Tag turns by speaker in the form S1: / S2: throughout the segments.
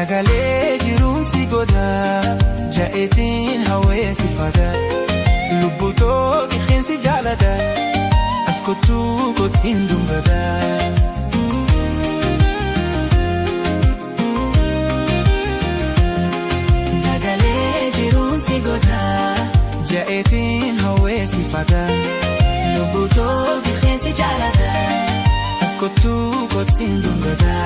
S1: Dagalee jiruun si goda ja'eetiin hawweessi fada lubbutoo qixxeensi jaalada askottuu kootsiin dumbada. Dagalee jiruun si goda ja'eetiin hawweessi fada lubbutoo qixxeensi jaalada askottuu kootsiin dumbada.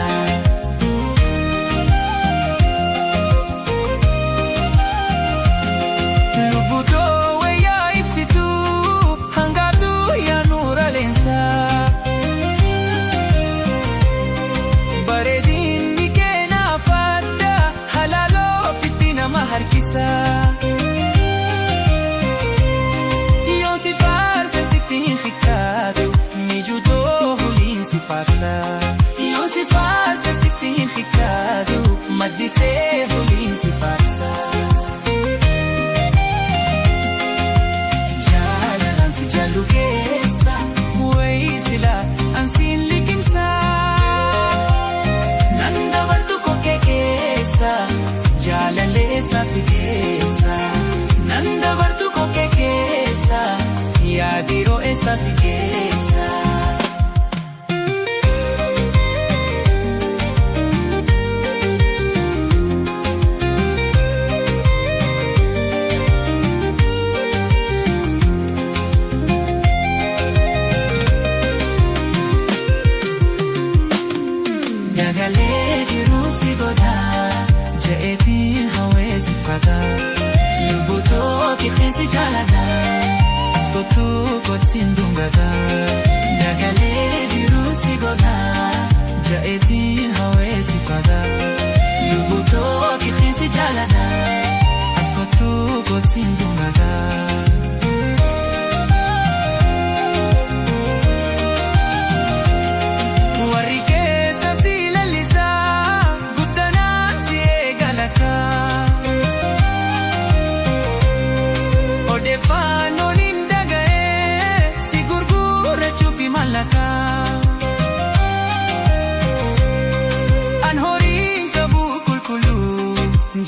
S1: Io si farsa si ti ficcado mi giudo hulin si farsa. Io si farsa si ti ficcado ma di se hulin si farsa. Jala lansi jalu kesa way sila ansin likimsa nanda bartu ko kesa jala lesa si kesa nanda bartu ko kesa ya diro esa si kesa. Dagalee jiru si goda ja'eetiin hawweessi fada lubbutoo qixxeensi jaalada askottuu kootsiin dumbada. Dagalee jiru si goda ja'eetiin hawweessi fada lubbutoo qixxeensi jaalada askottuu kootsiin dumbada.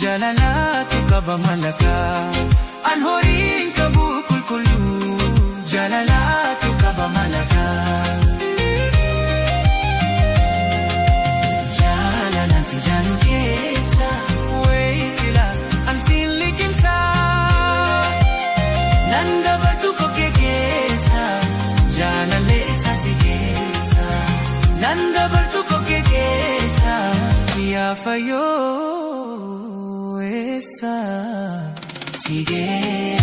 S1: Jalalatu kaba malaka an horin kabu kulkulu jalalatu kaba malaka jalalan si jalu kesa way sila ansin likimsa nanda bartu ko kesa jalalesa si kesa nanda bartu ko kesa ya fayo esa sigue.